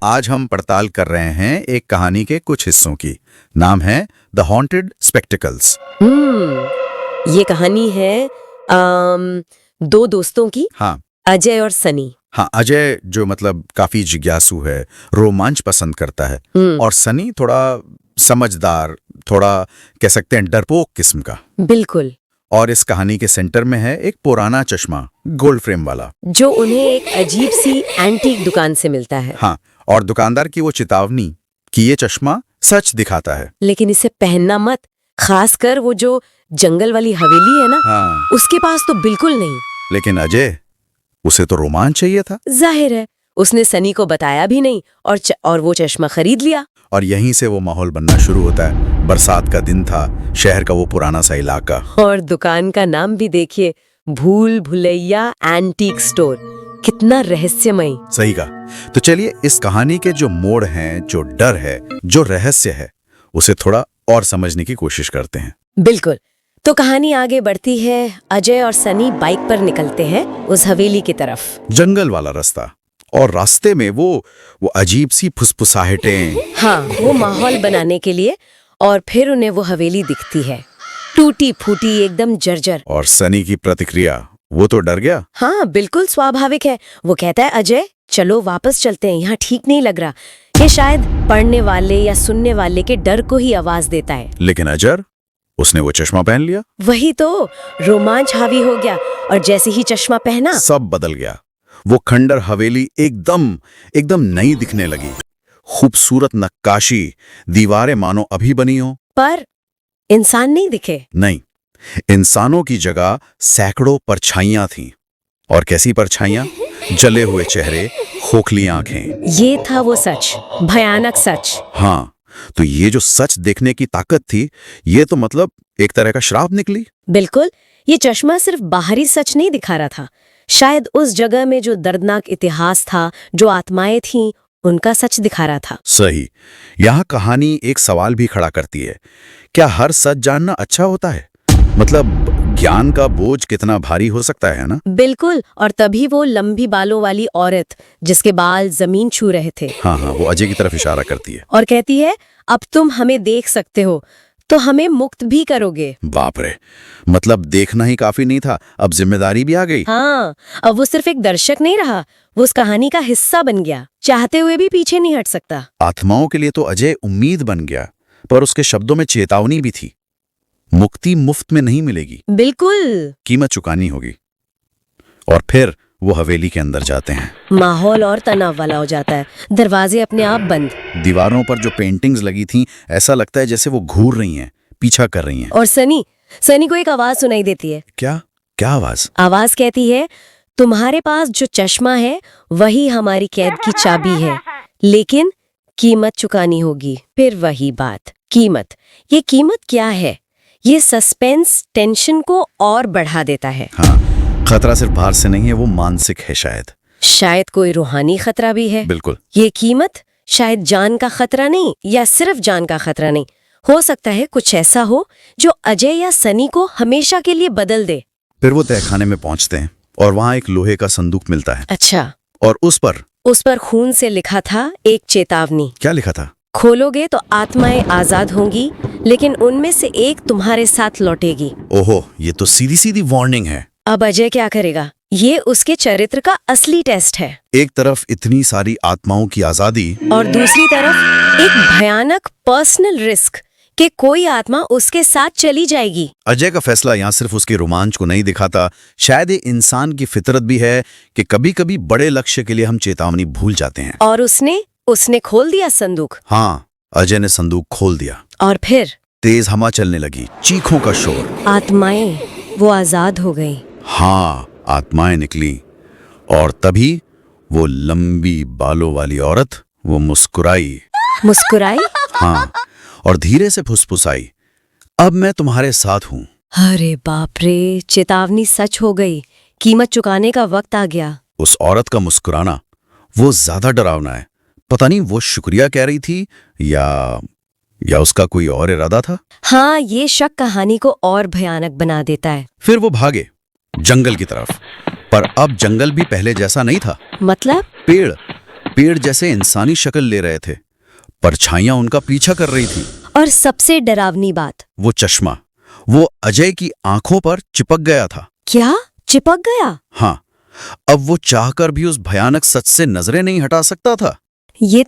आज हम पड़ताल कर रहे हैं एक कहानी के कुछ हिस्सों की। नाम है द हॉन्टेड स्पेक्टिकल्स। ये कहानी है दो दोस्तों की। हाँ अजय और सनी। हाँ, अजय जो मतलब काफी जिज्ञासु है, रोमांच पसंद करता है, और सनी थोड़ा समझदार, थोड़ा कह सकते हैं डरपोक किस्म का। बिल्कुल। और इस कहानी के सेंटर में है एक पुराना चश्मा, गोल्ड फ्रेम वाला, जो उन्हें एक अजीब सी एंटीक दुकान से मिलता है। हाँ, और दुकानदार की वो चेतावनी कि ये चश्मा सच दिखाता है, लेकिन इसे पहनना मत, खासकर वो जो जंगल वाली हवेली है ना, हाँ। उसके पास तो बिल्कुल नहीं। लेकिन अजय, उसे तो रोमांच चाहिए था। जाहिर है, उसने सनी को बताया भी नहीं और वो चश्मा खरीद लिया। और यहीं से वो माहौल बनना शुरू होता है। बरसात का दिन था, शहर का वो पुराना सा इलाका। और दुकान का नाम भी देखिए, भूल भुलैया एंटीक स्टोर। कितना रहस्यमयी। सही कहा। तो चलिए इस कहानी के जो मोड़ हैं, जो डर है, जो रहस्य है, उसे थोड़ा और समझने की कोशिश करते हैं। बिल्कुल। तो कहानी आगे बढ़ती है। अजय और सनी बाइक पर निकलते हैं उस हवेली की तरफ। जंगल वाला रास्ता, और रास्ते में वो अजीब सी फुसफुसाहटें। हाँ, वो माहौल बनाने के लिए। और फिर उन्हें वो हवेली दिखती है, टूटी फूटी, एकदम जर्जर। और सनी की प्रतिक्रिया, वो तो डर गया। हाँ, बिल्कुल स्वाभाविक है। वो कहता है, अजय चलो वापस चलते हैं, यहाँ ठीक नहीं लग रहा। ये शायद पढ़ने वाले या सुनने वाले के डर को ही आवाज देता है। लेकिन अजय, उसने वो चश्मा पहन लिया। वही तो, रोमांच हावी हो गया। और जैसे ही चश्मा पहना, सब बदल गया। वो खंडर हवेली एकदम नई दिखने लगी। खूबसूरत नक्काशी, दीवारें मानो अभी बनी हो। पर इंसान नहीं दिखे। नहीं, इंसानों की जगह सैकड़ों परछाइयां थीं। और कैसी परछाइयां? जले हुए चेहरे, खोखली आंखें। ये था वो सच, भयानक सच। हाँ, तो ये जो सच देखने की ताकत थी, ये तो मतलब एक तरह का श्राप निकली। बिल्कुल। ये चश्मा सिर्फ बाहरी सच नहीं दिखा रहा था, शायद उस जगह में जो दर्दनाक इतिहास था, जो आत्माएं थीं, उनका सच दिखा रहा था। सही। यहाँ कहानी एक सवाल भी खड़ा करती है, क्या हर सच जानना अच्छा होता है? मतलब ज्ञान का बोझ कितना भारी हो सकता है ना? बिल्कुल। और तभी वो लंबी बालों वाली औरत, जिसके बाल जमीन छू रहे थे, हाँ, वो अजय की तरफ इशारा करती है और कहती है, अब तुम हमें देख सकते हो तो हमें मुक्त भी करोगे। बाप रे, मतलब देखना ही काफी नहीं था, अब जिम्मेदारी भी आ गई। हाँ, अब वो सिर्फ एक दर्शक नहीं रहा, वो उस कहानी का हिस्सा बन गया। चाहते हुए भी पीछे नहीं हट सकता। आत्माओं के लिए तो अजय उम्मीद बन गया, पर उसके शब्दों में चेतावनी भी थी। मुक्ति मुफ्त में नहीं मिलेगी, बिल्कुल। कीमत चुकानी होगी। और फिर वो हवेली के अंदर जाते हैं। माहौल और तनाव वाला हो जाता है। दरवाजे अपने आप बंद। दीवारों पर जो पेंटिंग्स लगी थीं, ऐसा लगता है जैसे वो घूर रही हैं, पीछा कर रही हैं। और सनी को एक आवाज सुनाई देती है। क्या क्या आवाज? आवाज कहती है, तुम्हारे पास जो चश्मा है वही हमारी कैद की चाबी है, लेकिन कीमत चुकानी होगी। फिर वही बात, कीमत। ये कीमत क्या है? ये सस्पेंस टेंशन को और बढ़ा देता है। हाँ, खतरा सिर्फ बाहर से नहीं है, वो मानसिक है। शायद कोई रूहानी खतरा भी है। बिल्कुल। ये कीमत शायद जान का खतरा नहीं, या सिर्फ जान का खतरा नहीं, हो सकता है कुछ ऐसा हो जो अजय या सनी को हमेशा के लिए बदल दे। फिर वो तहखाने में पहुंचते हैं और वहां एक लोहे का संदूक मिलता है। अच्छा। और उस पर खून से लिखा था एक चेतावनी। क्या लिखा था? खोलोगे तो आत्माएं आजाद होंगी, लेकिन उनमें से एक तुम्हारे साथ लौटेगी। ओहो, ये तो सीधी सीधी वार्निंग है। अब अजय क्या करेगा? ये उसके चरित्र का असली टेस्ट है। एक तरफ इतनी सारी आत्माओं की आजादी, और दूसरी तरफ एक भयानक पर्सनल रिस्क कि कोई आत्मा उसके साथ चली जाएगी। अजय का फैसला यहाँ सिर्फ उसके रोमांच को नहीं दिखाता, शायद ये इंसान की फितरत भी है कि कभी कभी बड़े लक्ष्य के लिए हम चेतावनी भूल जाते हैं। और उसने खोल दिया संदूक। हाँ, अजय ने संदूक खोल दिया। और फिर तेज हवा चलने लगी, चीखों का शोर। आत्माएं वो आजाद हो गई। हाँ, आत्माएं निकली। और तभी वो लंबी बालों वाली औरत, वो मुस्कुराई। हाँ, और धीरे से फुसफुसाई, अब मैं तुम्हारे साथ हूँ। अरे बाप रे, चेतावनी सच हो गई। कीमत चुकाने का वक्त आ गया। उस औरत का मुस्कुराना वो ज्यादा डरावना है। पता नहीं वो शुक्रिया कह रही थी या उसका कोई और इरादा था। हाँ, ये शक कहानी को और भयानक बना देता है। फिर वो भागे जंगल की तरफ, पर अब जंगल भी पहले जैसा नहीं था। मतलब? पेड़ पेड़ जैसे इंसानी शक्ल ले रहे थे, परछाइयां उनका पीछा कर रही थी। और सबसे डरावनी बात, वो चश्मा, वो अजय की आंखों पर चिपक गया था। क्या चिपक गया? हाँ, अब वो चाहकर भी उस भयानक सच से नजरें नहीं हटा सकता था। ये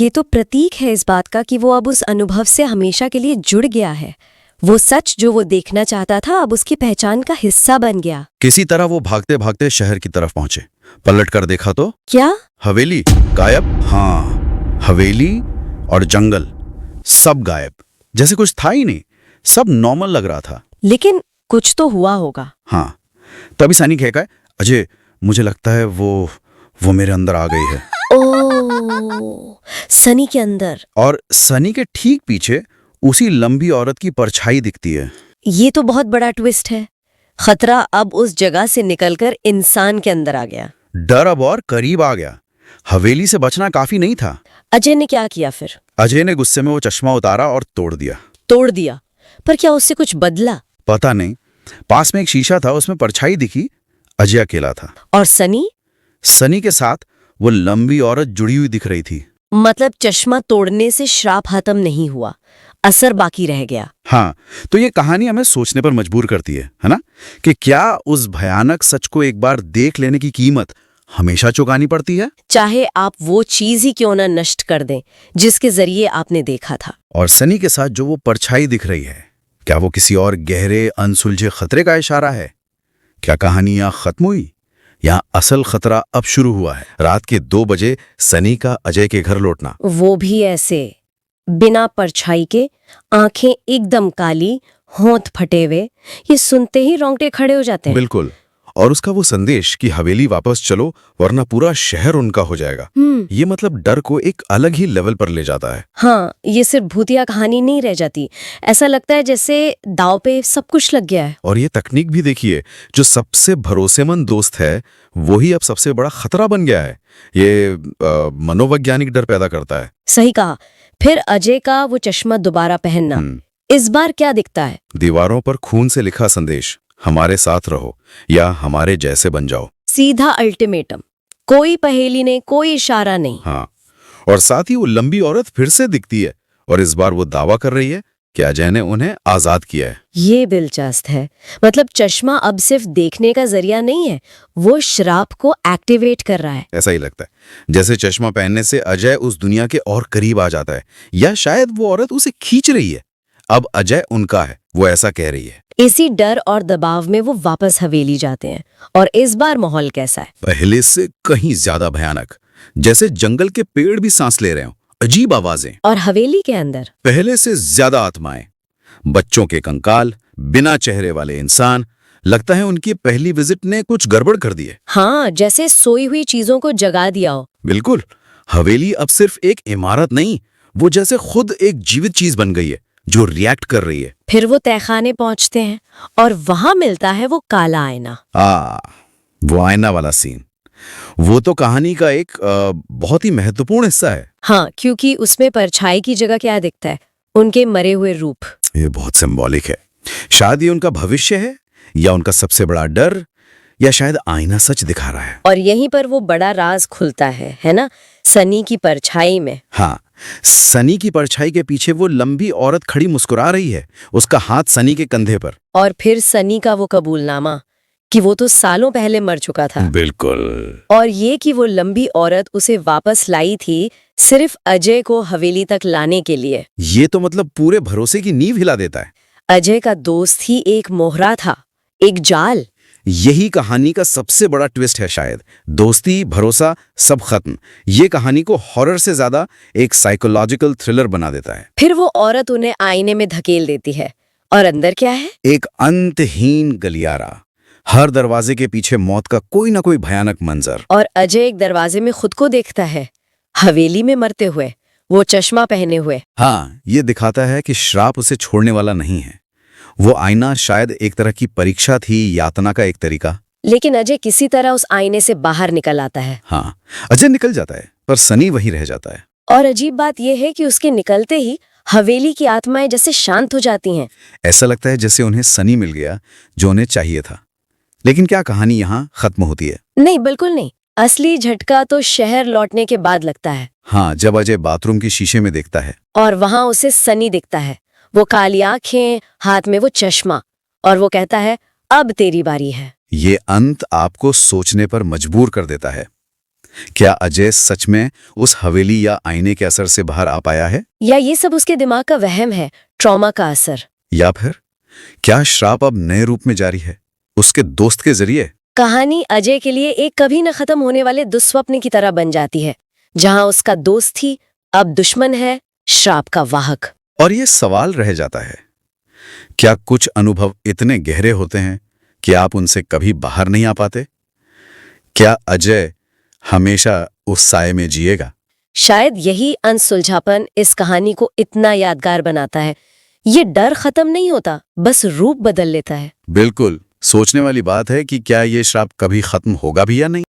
तो प्रतीक है इस बात का कि वो अब उस अनुभव से हमेशा के लिए जुड़ गया है। वो सच जो वो देखना चाहता था अब उसकी पहचान का हिस्सा बन गया। किसी तरह वो भागते भागते शहर की तरफ पहुंचे। पलट कर देखा तो क्या? हवेली गायब। हाँ, हवेली और जंगल सब गायब, जैसे कुछ था ही नहीं। सब नॉर्मल लग रहा था। लेकिन कुछ तो हुआ होगा। हाँ, तभी सनी कहता है, अजय मुझे लगता है वो मेरे अंदर आ गई है। ओह, सनी के अंदर। और सनी के ठीक पीछे उसी लंबी औरत की परछाई दिखती है। ये तो बहुत बड़ा ट्विस्ट है। खतरा अब उस जगह से निकलकर इंसान के अंदर आ गया। डर अब और करीब आ गया। हवेली से बचना काफी नहीं था। अजय ने क्या किया फिर? अजय ने गुस्से में वो चश्मा उतारा और तोड़ दिया। तोड़ दिया? पर क्या उससे कुछ बदला? पता नहीं। पास में एक शीशा था, उसमें परछाई दिखी। अजय अकेला था। और सनी? सनी के साथ वो लंबी औरत जुड़ी हुई दिख रही थी। मतलब चश्मा तोड़ने से श्राप खत्म नहीं हुआ, असर बाकी रह गया। हाँ, तो ये कहानी हमें सोचने पर मजबूर करती है ना, कि क्या उस भयानक सच को एक बार देख लेने की कीमत हमेशा चुकानी पड़ती है, चाहे आप वो चीज ही क्यों ना नष्ट कर दें जिसके जरिए आपने देखा था। और सनी के साथ जो वो परछाई दिख रही है, क्या वो किसी और गहरे अनसुलझे खतरे का इशारा है? क्या कहानी यहाँ खत्म हुई या असल खतरा अब शुरू हुआ है? रात के 2 बजे सनी का अजय के घर लौटना, वो भी ऐसे बिना परछाई के, आंखें एकदम काली, होंठ फटे हुए। ये सुनते ही रोंगटे खड़े हो जाते हैं। बिल्कुल। और उसका वो संदेश कि हवेली वापस चलो वरना पूरा शहर उनका हो जाएगा, ये मतलब डर को एक अलग ही लेवल पर ले जाता है। हाँ, ये सिर्फ भूतिया कहानी नहीं रह जाती। ऐसा लगता है जैसे दांव पे सब कुछ लग गया है। और ये तकनीक भी देखिए, जो सबसे भरोसेमंद दोस्त है वही अब सबसे बड़ा खतरा बन गया है। ये मनोवैज्ञानिक डर पैदा करता है। सही कहा। फिर अजय का वो चश्मा दोबारा पहनना, इस बार क्या दिखता है? दीवारों पर खून से लिखा संदेश, हमारे साथ रहो या हमारे जैसे बन जाओ। सीधा अल्टीमेटम, कोई पहेली नहीं, कोई इशारा नहीं। हाँ, और साथ ही वो लंबी औरत फिर से दिखती है और इस बार वो दावा कर रही है कि अजय ने उन्हें आजाद किया है। ये दिलचस्प है। मतलब चश्मा अब सिर्फ देखने का जरिया नहीं है, वो श्राप को एक्टिवेट कर रहा है। ऐसा ही लगता है जैसे चश्मा पहनने से अजय उस दुनिया के और करीब आ जाता है, या शायद वो औरत उसे खींच रही है। अब अजय उनका है, वो ऐसा कह रही है। इसी डर और दबाव में वो वापस हवेली जाते हैं। और इस बार माहौल कैसा है? पहले से कहीं ज्यादा भयानक, जैसे जंगल के पेड़ भी सांस ले रहे हो। अजीब आवाजें। और हवेली के अंदर पहले से ज्यादा आत्माएं, बच्चों के कंकाल, बिना चेहरे वाले इंसान। लगता है उनकी पहली विजिट ने कुछ गड़बड़ कर दी है। हाँ, जैसे सोई हुई चीजों को जगा दिया हो। बिल्कुल। हवेली अब सिर्फ एक इमारत नहीं, वो जैसे खुद एक जीवित चीज बन गई है जो रिएक्ट कर रही है। फिर वो तहखाने पहुंचते हैं और वहां मिलता है वो काला आईना। वो आईना वाला सीन, वो तो कहानी का एक बहुत ही महत्वपूर्ण हिस्सा है। हाँ, क्योंकि उसमें परछाई की जगह क्या दिखता है? उनके मरे हुए रूप। ये बहुत सिंबॉलिक है। शायद ये उनका भविष्य है, या उनका सबसे बड़ा डर, या शायद आईना सच दिखा रहा है। और यहीं पर वो बड़ा राज खुलता है ना? सनी की परछाई में। हाँ, सनी की परछाई के पीछे वो लंबी औरत खड़ी मुस्कुरा रही है, उसका हाथ सनी के कंधे पर। और फिर सनी का वो कबूलनामा कि वो तो सालों पहले मर चुका था। बिल्कुल। और ये कि वो लंबी औरत उसे वापस लाई थी सिर्फ अजय को हवेली तक लाने के लिए। ये तो मतलब पूरे भरोसे की नींव हिला देता है। अजय का दोस्त ही एक मोहरा था, एक जाल। यही कहानी का सबसे बड़ा ट्विस्ट है शायद। दोस्ती, भरोसा, सब खत्म। ये कहानी को हॉरर से ज्यादा एक साइकोलॉजिकल थ्रिलर बना देता है। फिर वो औरत उन्हें आईने में धकेल देती है और अंदर क्या है? एक अंतहीन गलियारा, हर दरवाजे के पीछे मौत का कोई ना कोई भयानक मंजर। और अजय एक दरवाजे में खुद को देखता है, हवेली में मरते हुए, वो चश्मा पहने हुए। हाँ, ये दिखाता है कि श्राप उसे छोड़ने वाला नहीं है। वो आईना शायद एक तरह की परीक्षा थी, यातना का एक तरीका। लेकिन अजय किसी तरह उस आईने से बाहर निकल आता है। हाँ, अजय निकल जाता है, पर सनी वहीं रह जाता है। और अजीब बात यह है कि उसके निकलते ही हवेली की आत्माएं जैसे शांत हो जाती हैं। ऐसा लगता है जैसे उन्हें सनी मिल गया जो उन्हें चाहिए था। लेकिन क्या कहानी यहाँ खत्म होती है? नहीं, बिल्कुल नहीं। असली झटका तो शहर लौटने के बाद लगता है। हाँ, जब अजय बाथरूम की शीशे में देखता है और वहां उसे सनी दिखता है, वो काली आंखें, हाथ में वो चश्मा, और वो कहता है अब तेरी बारी है। ये अंत आपको सोचने पर मजबूर कर देता है। क्या अजय सच में उस हवेली या आईने के असर से बाहर आ पाया है, या ये सब उसके दिमाग का वहम है, ट्रॉमा का असर? या फिर क्या श्राप अब नए रूप में जारी है, उसके दोस्त के जरिए? कहानी अजय के लिए एक कभी न खत्म होने वाले दुस्वप्न की तरह बन जाती है, जहां उसका दोस्त थी अब दुश्मन है, श्राप का वाहक। और ये सवाल रह जाता है, क्या कुछ अनुभव इतने गहरे होते हैं कि आप उनसे कभी बाहर नहीं आ पाते? क्या अजय हमेशा उस साए में जिएगा? शायद यही अनसुलझापन इस कहानी को इतना यादगार बनाता है। ये डर खत्म नहीं होता, बस रूप बदल लेता है। बिल्कुल, सोचने वाली बात है कि क्या ये श्राप कभी खत्म होगा भी या नहीं।